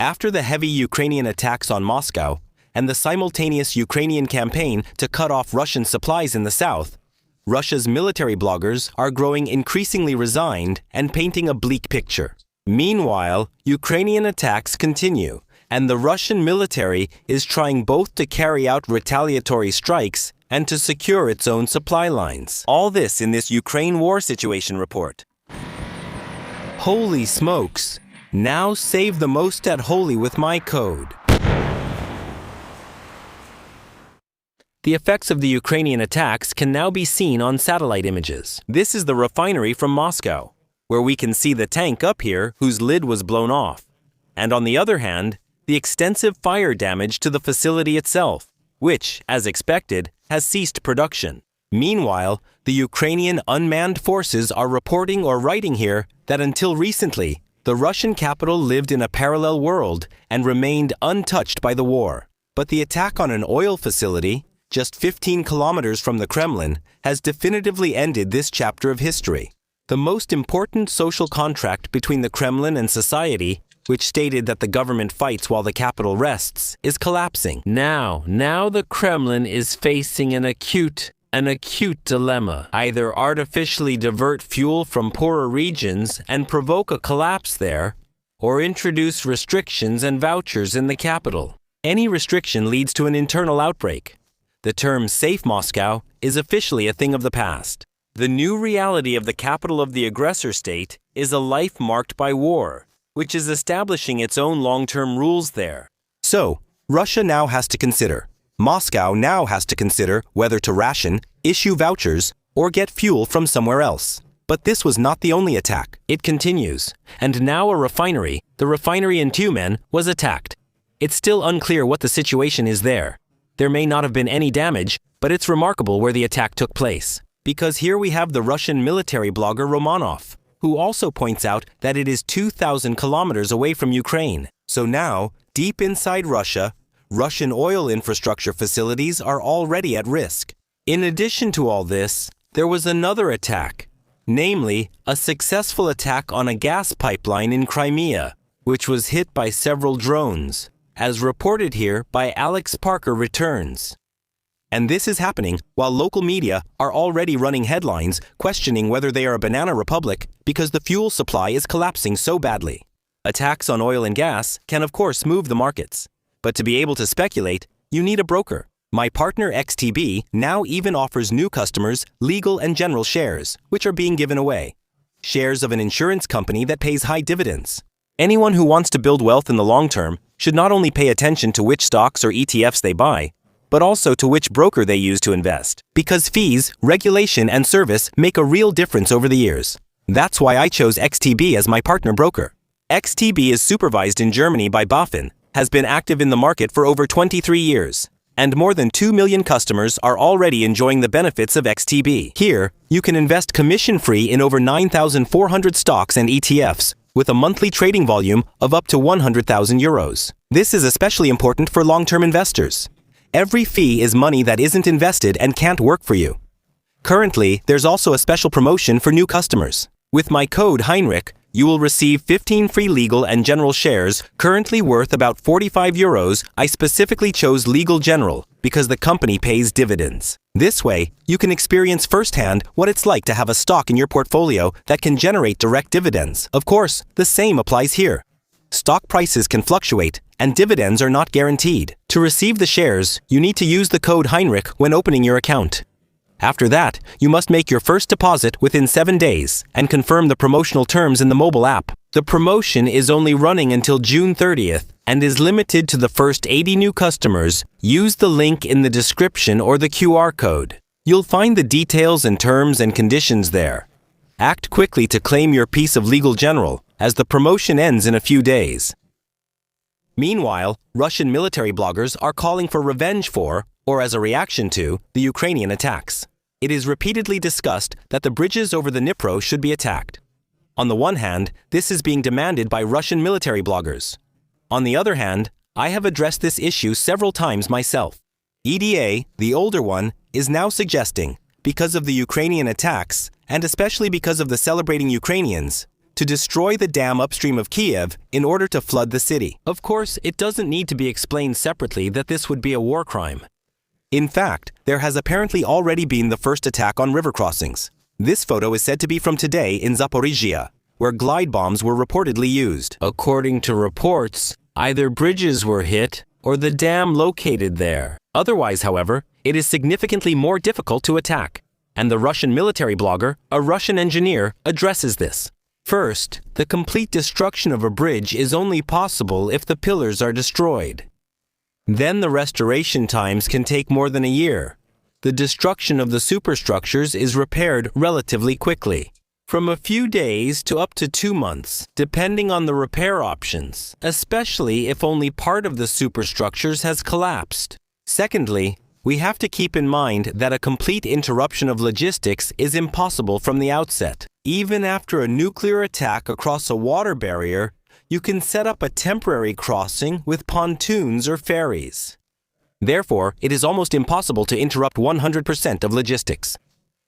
After the heavy Ukrainian attacks on Moscow and the simultaneous Ukrainian campaign to cut off Russian supplies in the south, Russia's military bloggers are growing increasingly resigned and painting a bleak picture. Meanwhile, Ukrainian attacks continue, and the Russian military is trying both to carry out retaliatory strikes and to secure its own supply lines. All this in this Ukraine war situation report. Holy smokes! Now save the most at Holy with my code. The effects of the Ukrainian attacks can now be seen on satellite images. This is the refinery from Moscow, where we can see the tank up here whose lid was blown off. And on the other hand, the extensive fire damage to the facility itself, which, as expected, has ceased production. Meanwhile, the Ukrainian unmanned forces are reporting or writing here that until recently, the Russian capital lived in a parallel world and remained untouched by the war. But the attack on an oil facility, just 15 kilometers from the Kremlin, has definitively ended this chapter of history. The most important social contract between the Kremlin and society, which stated that the government fights while the capital rests, is collapsing. Now the Kremlin is facing an acute dilemma. Either artificially divert fuel from poorer regions and provoke a collapse there, or introduce restrictions and vouchers in the capital. Any restriction leads to an internal outbreak. The term Safe Moscow is officially a thing of the past. The new reality of the capital of the aggressor state is a life marked by war, which is establishing its own long-term rules there. So, Russia now has to consider. Moscow now has to consider whether to ration, issue vouchers, or get fuel from somewhere else. But this was not the only attack. It continues, and now a refinery, the refinery in Tyumen, was attacked. It's still unclear what the situation is there. There may not have been any damage, but it's remarkable where the attack took place. Because here we have the Russian military blogger Romanov, who also points out that it is 2,000 kilometers away from Ukraine. So now, deep inside Russia, Russian oil infrastructure facilities are already at risk. In addition to all this, there was another attack, namely a successful attack on a gas pipeline in Crimea, which was hit by several drones, as reported here by Alex Parker Returns. And this is happening while local media are already running headlines questioning whether they are a banana republic because the fuel supply is collapsing so badly. Attacks on oil and gas can of course move the markets. But to be able to speculate, you need a broker. My partner XTB now even offers new customers legal and general shares, which are being given away. Shares of an insurance company that pays high dividends. Anyone who wants to build wealth in the long term should not only pay attention to which stocks or ETFs they buy, but also to which broker they use to invest. Because fees, regulation, and service make a real difference over the years. That's why I chose XTB as my partner broker. XTB is supervised in Germany by BaFin, has been active in the market for over 23 years, and more than 2 million customers are already enjoying the benefits of XTB. Here, you can invest commission-free in over 9,400 stocks and ETFs, with a monthly trading volume of up to 100,000 euros. This is especially important for long-term investors. Every fee is money that isn't invested and can't work for you. Currently, there's also a special promotion for new customers. With my code Heinrich, you will receive 15 free legal and general shares, currently worth about 45 euros. I specifically chose Legal General because the company pays dividends. This way, you can experience firsthand what it's like to have a stock in your portfolio that can generate direct dividends. Of course, the same applies here. Stock prices can fluctuate, and dividends are not guaranteed. To receive the shares, you need to use the code Heinrich when opening your account. After that, you must make your first deposit within 7 days and confirm the promotional terms in the mobile app. The promotion is only running until June 30th and is limited to the first 80 new customers. Use the link in the description or the QR code. You'll find the details and terms and conditions there. Act quickly to claim your piece of Legal General, as the promotion ends in a few days. Meanwhile, Russian military bloggers are calling for revenge for, or as a reaction to, the Ukrainian attacks. It is repeatedly discussed that the bridges over the Dnipro should be attacked. On the one hand, this is being demanded by Russian military bloggers. On the other hand, I have addressed this issue several times myself. EDA, the older one, is now suggesting, because of the Ukrainian attacks, and especially because of the celebrating Ukrainians, to destroy the dam upstream of Kiev in order to flood the city. Of course, it doesn't need to be explained separately that this would be a war crime. In fact, there has apparently already been the first attack on river crossings. This photo is said to be from today in Zaporizhia, where glide bombs were reportedly used. According to reports, either bridges were hit or the dam located there. Otherwise, however, it is significantly more difficult to attack. And the Russian military blogger, a Russian engineer, addresses this. First, the complete destruction of a bridge is only possible if the pillars are destroyed. Then the restoration times can take more than a year. The destruction of the superstructures is repaired relatively quickly, from a few days to up to 2 months, depending on the repair options, especially if only part of the superstructures has collapsed. Secondly, we have to keep in mind that a complete interruption of logistics is impossible from the outset. Even after a nuclear attack across a water barrier, you can set up a temporary crossing with pontoons or ferries. Therefore, it is almost impossible to interrupt 100% of logistics,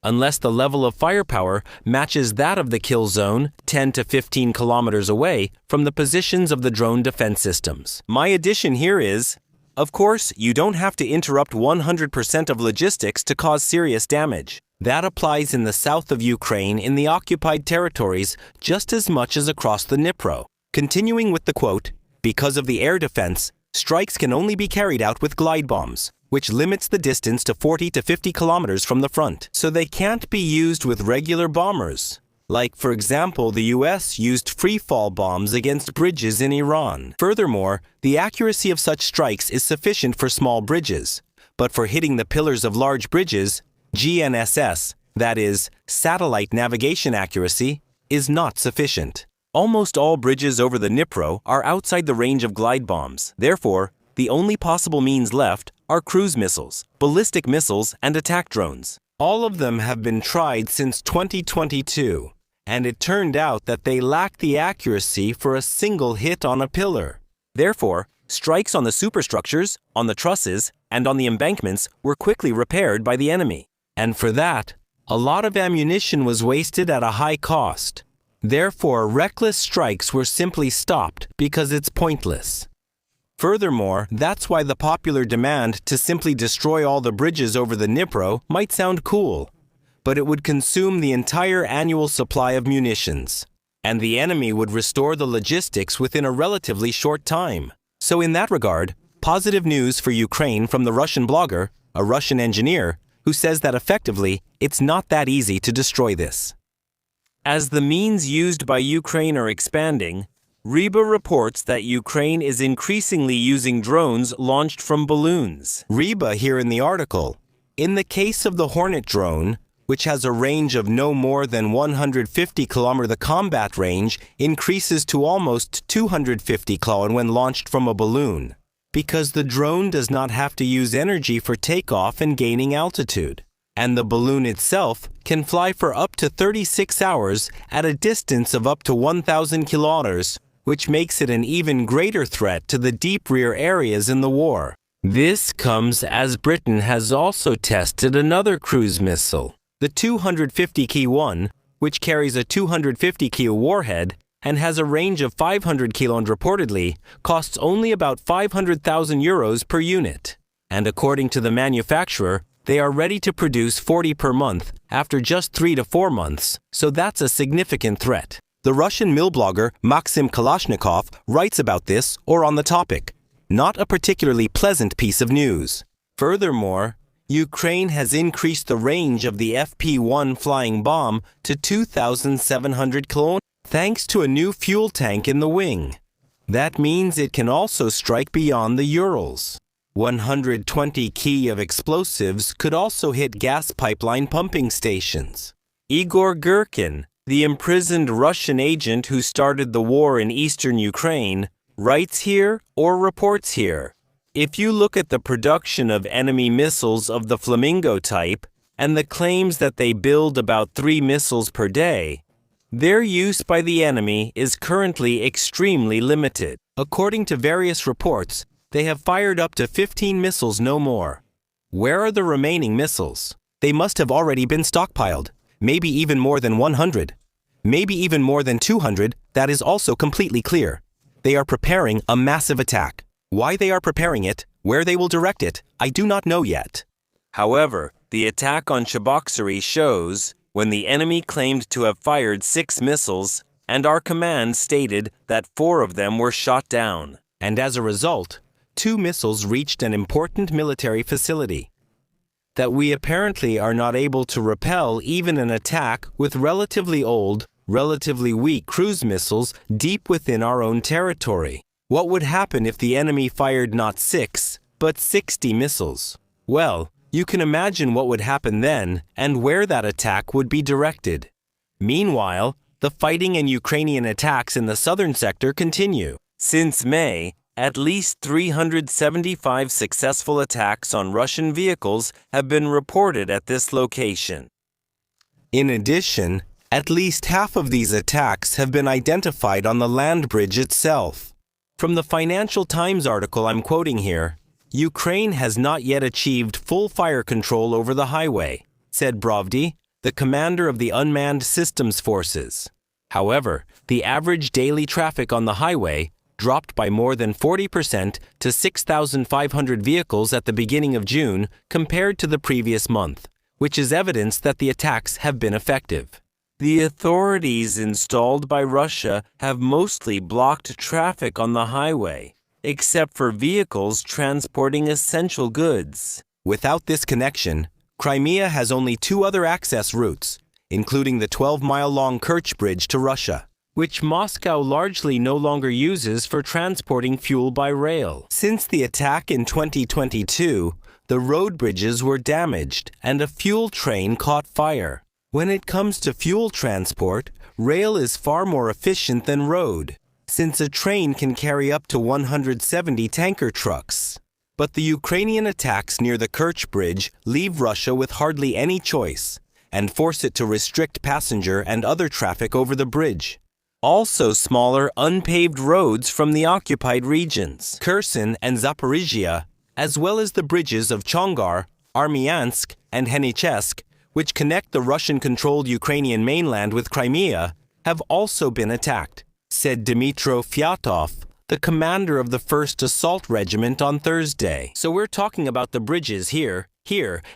unless the level of firepower matches that of the kill zone 10 to 15 kilometers away from the positions of the drone defense systems. My addition here is, of course, you don't have to interrupt 100% of logistics to cause serious damage. That applies in the south of Ukraine in the occupied territories just as much as across the Dnipro. Continuing with the quote, because of the air defense, strikes can only be carried out with glide bombs, which limits the distance to 40 to 50 kilometers from the front. So they can't be used with regular bombers. Like, for example, the US used free-fall bombs against bridges in Iran. Furthermore, the accuracy of such strikes is sufficient for small bridges, but for hitting the pillars of large bridges, GNSS, that is, satellite navigation accuracy, is not sufficient. Almost all bridges over the Dnipro are outside the range of glide bombs. Therefore, the only possible means left are cruise missiles, ballistic missiles, and attack drones. All of them have been tried since 2022. And it turned out that they lack the accuracy for a single hit on a pillar. Therefore, strikes on the superstructures, on the trusses, and on the embankments were quickly repaired by the enemy. And for that, a lot of ammunition was wasted at a high cost. Therefore, reckless strikes were simply stopped because it's pointless. Furthermore, that's why the popular demand to simply destroy all the bridges over the Dnipro might sound cool, but it would consume the entire annual supply of munitions, and the enemy would restore the logistics within a relatively short time. So in that regard, positive news for Ukraine from the Russian blogger, a Russian engineer, who says that effectively, it's not that easy to destroy this. As the means used by Ukraine are expanding, Riba reports that Ukraine is increasingly using drones launched from balloons. Riba here in the article. In the case of the Hornet drone, which has a range of no more than 150 km, the combat range increases to almost 250 km when launched from a balloon, because the drone does not have to use energy for takeoff and gaining altitude, and the balloon itself can fly for up to 36 hours at a distance of up to 1,000 kilometers, which makes it an even greater threat to the deep rear areas in the war. This comes as Britain has also tested another cruise missile, the 250 Ki-1, which carries a 250 kilo warhead and has a range of 500 kilo and reportedly costs only about 500,000 euros per unit. And according to the manufacturer, they are ready to produce 40 per month after just 3 to 4 months, so that's a significant threat. The Russian mill blogger Maxim Kalashnikov writes about this or on the topic. Not a particularly pleasant piece of news. Furthermore, Ukraine has increased the range of the FP-1 flying bomb to 2,700 km thanks to a new fuel tank in the wing. That means it can also strike beyond the Urals. 120 kg of explosives could also hit gas pipeline pumping stations. Igor Girkin, the imprisoned Russian agent who started the war in eastern Ukraine, writes here or reports here. If you look at the production of enemy missiles of the Flamingo type and the claims that they build about 3 missiles per day, their use by the enemy is currently extremely limited. According to various reports, they have fired up to 15 missiles, no more. Where are the remaining missiles? They must have already been stockpiled, maybe even more than 100. maybe even more than 200, that is also completely clear. They are preparing a massive attack. Why they are preparing it, where they will direct it, I do not know yet. However, the attack on Cheboksary shows when the enemy claimed to have fired 6 missiles, and our command stated that 4 of them were shot down. And as a result, 2 missiles reached an important military facility. That we apparently are not able to repel even an attack with relatively old, relatively weak cruise missiles deep within our own territory. What would happen if the enemy fired not 6, but 60 missiles? Well, you can imagine what would happen then and where that attack would be directed. Meanwhile, the fighting and Ukrainian attacks in the southern sector continue. Since May, at least 375 successful attacks on Russian vehicles have been reported at this location. In addition, at least half of these attacks have been identified on the land bridge itself. From the Financial Times article I'm quoting here, Ukraine has not yet achieved full fire control over the highway, said Brovdy, the commander of the Unmanned Systems Forces. However, the average daily traffic on the highway dropped by more than 40% to 6,500 vehicles at the beginning of June compared to the previous month, which is evidence that the attacks have been effective. The authorities installed by Russia have mostly blocked traffic on the highway, except for vehicles transporting essential goods. Without this connection, Crimea has only 2 other access routes, including the 12-mile-long Kerch Bridge to Russia, which Moscow largely no longer uses for transporting fuel by rail. Since the attack in 2022, the road bridges were damaged and a fuel train caught fire. When it comes to fuel transport, rail is far more efficient than road, since a train can carry up to 170 tanker trucks. But the Ukrainian attacks near the Kerch Bridge leave Russia with hardly any choice and force it to restrict passenger and other traffic over the bridge. Also smaller unpaved roads from the occupied regions, Kherson and Zaporizhia, as well as the bridges of Chongar, Armyansk, and Henichesk, which connect the Russian-controlled Ukrainian mainland with Crimea, have also been attacked, said Dmytro Fyatov, the commander of the 1st Assault Regiment on Thursday. So we're talking about the bridges here,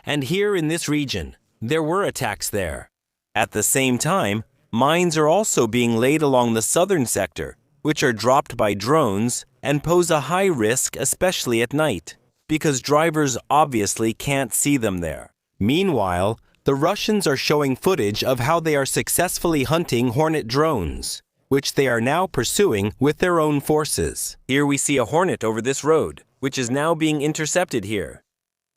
and here in this region. There were attacks there. At the same time, mines are also being laid along the southern sector, which are dropped by drones and pose a high risk, especially at night, because drivers obviously can't see them there. Meanwhile, the Russians are showing footage of how they are successfully hunting Hornet drones, which they are now pursuing with their own forces. Here we see a Hornet over this road, which is now being intercepted here.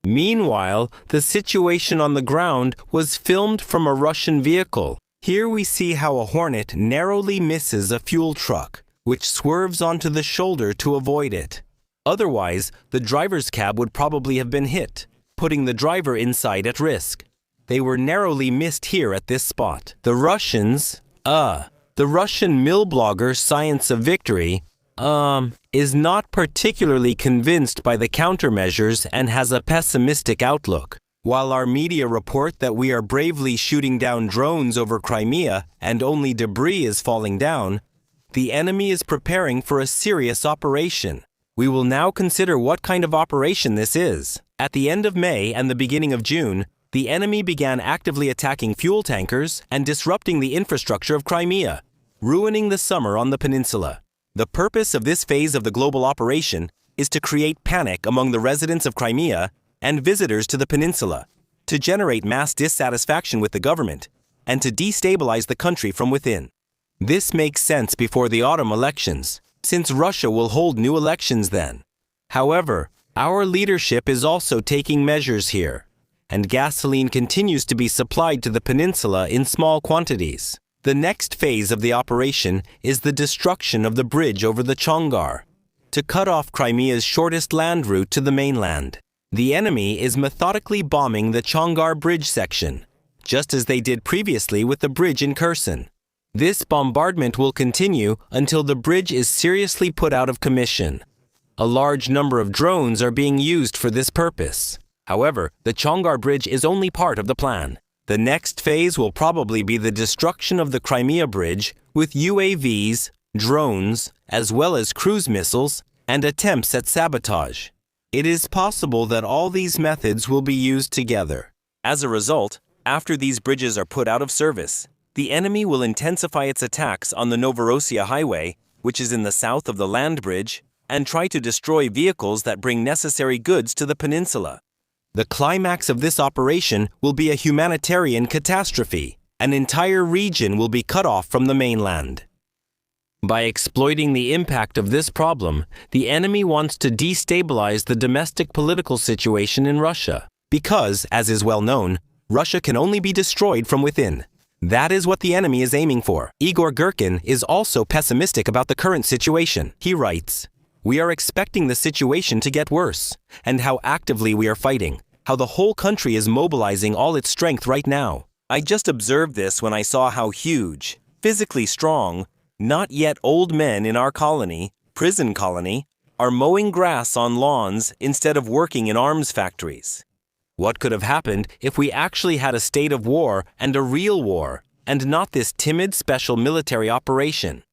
Meanwhile, the situation on the ground was filmed from a Russian vehicle. Here we see how a Hornet narrowly misses a fuel truck, which swerves onto the shoulder to avoid it. Otherwise, the driver's cab would probably have been hit, putting the driver inside at risk. They were narrowly missed here at this spot. The Russian mill blogger Science of Victory, is not particularly convinced by the countermeasures and has a pessimistic outlook. While our media report that we are bravely shooting down drones over Crimea and only debris is falling down, the enemy is preparing for a serious operation. We will now consider what kind of operation this is. At the end of May and the beginning of June, the enemy began actively attacking fuel tankers and disrupting the infrastructure of Crimea, ruining the summer on the peninsula. The purpose of this phase of the global operation is to create panic among the residents of Crimea and visitors to the peninsula, to generate mass dissatisfaction with the government, and to destabilize the country from within. This makes sense before the autumn elections, since Russia will hold new elections then. However, our leadership is also taking measures here, and gasoline continues to be supplied to the peninsula in small quantities. The next phase of the operation is the destruction of the bridge over the Chongar, to cut off Crimea's shortest land route to the mainland. The enemy is methodically bombing the Chongar bridge section, just as they did previously with the bridge in Kherson. This bombardment will continue until the bridge is seriously put out of commission. A large number of drones are being used for this purpose. However, the Chongar bridge is only part of the plan. The next phase will probably be the destruction of the Crimea Bridge with UAVs, drones, as well as cruise missiles, and attempts at sabotage. It is possible that all these methods will be used together. As a result, after these bridges are put out of service, the enemy will intensify its attacks on the Novorossiya Highway, which is in the south of the land bridge, and try to destroy vehicles that bring necessary goods to the peninsula. The climax of this operation will be a humanitarian catastrophe. An entire region will be cut off from the mainland. By exploiting the impact of this problem, the enemy wants to destabilize the domestic political situation in Russia, because, as is well known, Russia can only be destroyed from within. That is what the enemy is aiming for. Igor Girkin is also pessimistic about the current situation. He writes, "We are expecting the situation to get worse, and how actively we are fighting, how the whole country is mobilizing all its strength right now. I just observed this when I saw how huge, physically strong, not yet old men in our colony, prison colony, are mowing grass on lawns instead of working in arms factories. What could have happened if we actually had a state of war and a real war, and not this timid special military operation?"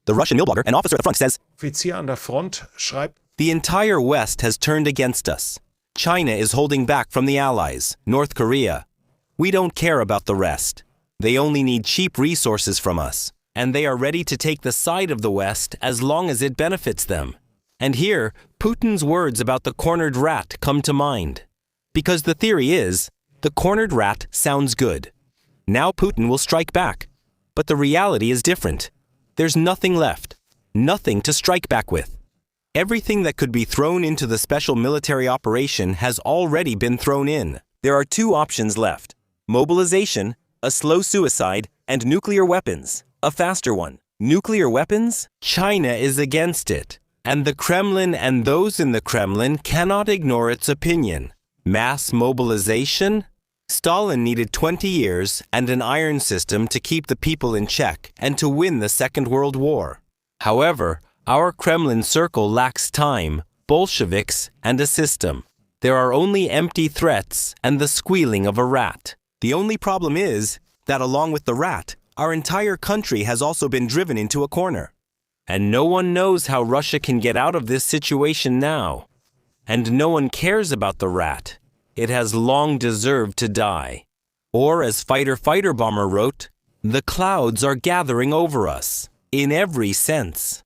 The Russian meal blogger, an officer at the front, says, Offizier an der Front schreibt, "The entire West has turned against us. China is holding back from the Allies, North Korea. We don't care about the rest. They only need cheap resources from us, and they are ready to take the side of the West as long as it benefits them." And here, Putin's words about the cornered rat come to mind. Because the theory is, the cornered rat sounds good. Now Putin will strike back. But the reality is different. There's nothing left. Nothing to strike back with. Everything that could be thrown into the special military operation has already been thrown in. There are two options left: mobilization, a slow suicide, and nuclear weapons, a faster one. Nuclear weapons? China is against it. And the Kremlin and those in the Kremlin cannot ignore its opinion. Mass mobilization? Stalin needed 20 years and an iron system to keep the people in check and to win the Second World War. However, our Kremlin circle lacks time, Bolsheviks, and a system. There are only empty threats and the squealing of a rat. The only problem is that along with the rat, our entire country has also been driven into a corner. And no one knows how Russia can get out of this situation now. And no one cares about the rat. It has long deserved to die. Or as Fighter Bomber wrote, "The clouds are gathering over us, in every sense."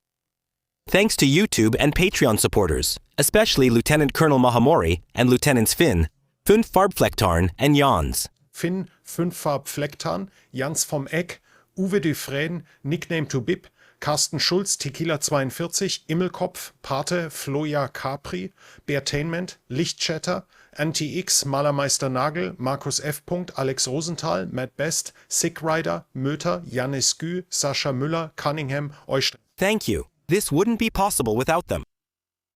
Thanks to YouTube and Patreon supporters, especially Lieutenant Colonel Mahamori and Lieutenants Finn, Farbflecktarn, and Jans. Finn, Farbflecktarn, Jans vom Eck, Uwe Dufresne, Nickname to Bib, Carsten Schulz, Tequila 42, Immelkopf, Pate, Floja Capri, Beartainment, Lichtchatter, Anti-X, Malermeister Nagel, Markus F. Alex Rosenthal, Matt Best, Sick Rider, Möter, Janis Gü, Sascha Müller, Cunningham, Eustrich. Thank you. This wouldn't be possible without them.